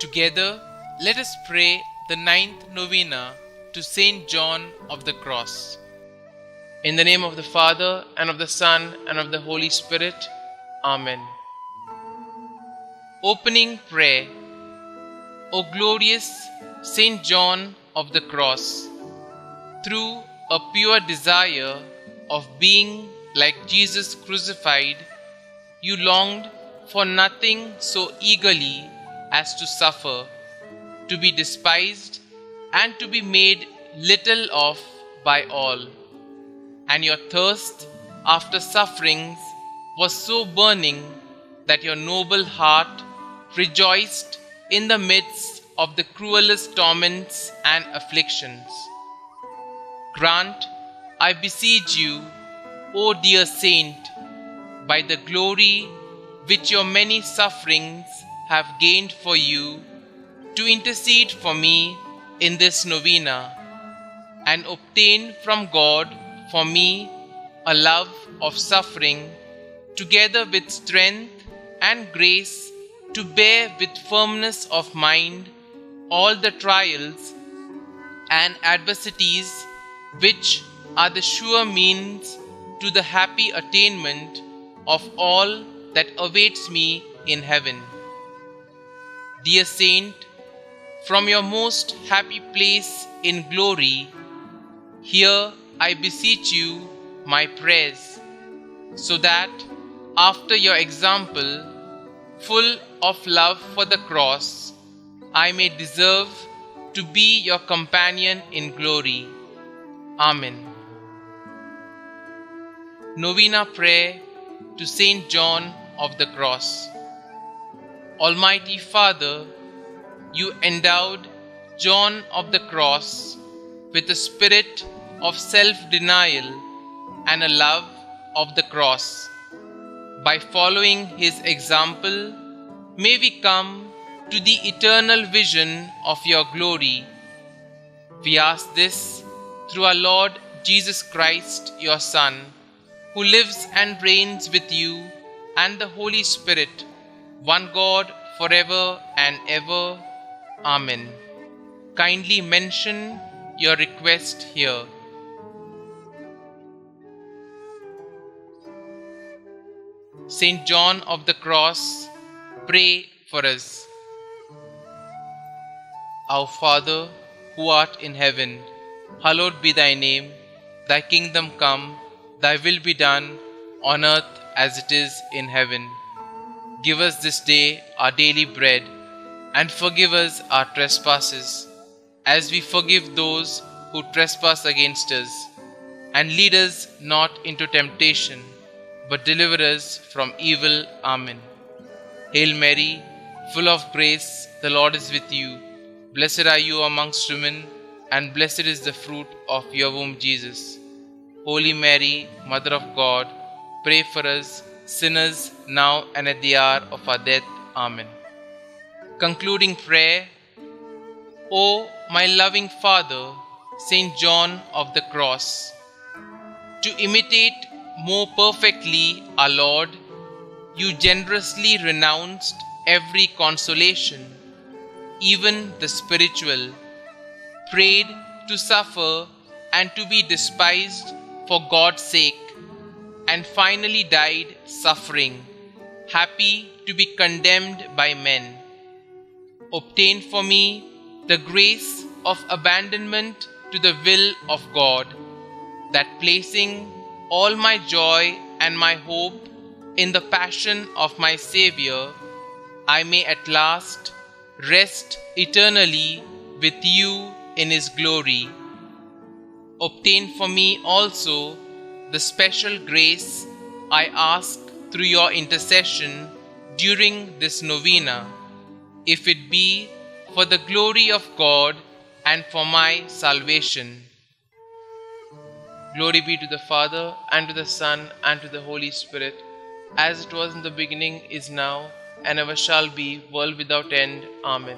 Together, let us pray the ninth novena to Saint John of the Cross. In the name of the Father, and of the Son, and of the Holy Spirit. Amen. Opening Prayer. O glorious Saint John of the Cross, through a pure desire of being like Jesus crucified, you longed for nothing so eagerly as to suffer, to be despised, and to be made little of by all. And your thirst after sufferings was so burning that your noble heart rejoiced in the midst of the cruelest torments and afflictions. Grant, I beseech you, O dear Saint, by the glory which your many sufferings have gained for you, to intercede for me in this novena, and obtain from God for me a love of suffering, together with strength and grace to bear with firmness of mind all the trials and adversities which are the sure means to the happy attainment of all that awaits me in heaven. Dear Saint, from your most happy place in glory, hear, I beseech you, my prayers, so that, after your example, full of love for the cross, I may deserve to be your companion in glory. Amen. Novena Prayer to Saint John of the Cross. Almighty Father, you endowed John of the Cross with a spirit of self-denial and a love of the cross. By following his example, may we come to the eternal vision of your glory. We ask this through our Lord Jesus Christ, your Son, who lives and reigns with you and the Holy Spirit, one God, forever and ever. Amen. Kindly mention your request here. Saint John of the Cross, pray for us. Our Father, who art in heaven, hallowed be thy name. Thy kingdom come, thy will be done, on earth as it is in heaven. Give us this day our daily bread, and forgive us our trespasses, as we forgive those who trespass against us. And lead us not into temptation, but deliver us from evil. Amen. Hail Mary, full of grace, the Lord is with you. Blessed are you amongst women, and blessed is the fruit of your womb, Jesus. Holy Mary, Mother of God, pray for us sinners, now and at the hour of our death. Amen. Concluding prayer. O my loving Father, Saint John of the Cross, to imitate more perfectly our Lord, you generously renounced every consolation, even the spiritual, prayed to suffer and to be despised for God's sake, and finally died suffering, happy to be condemned by men. Obtain for me the grace of abandonment to the will of God, that placing all my joy and my hope in the passion of my Saviour, I may at last rest eternally with you in His glory. Obtain for me also the special grace I ask through your intercession during this novena, if it be for the glory of God and for my salvation. Glory be to the Father, and to the Son, and to the Holy Spirit, as it was in the beginning, is now, and ever shall be, world without end. Amen.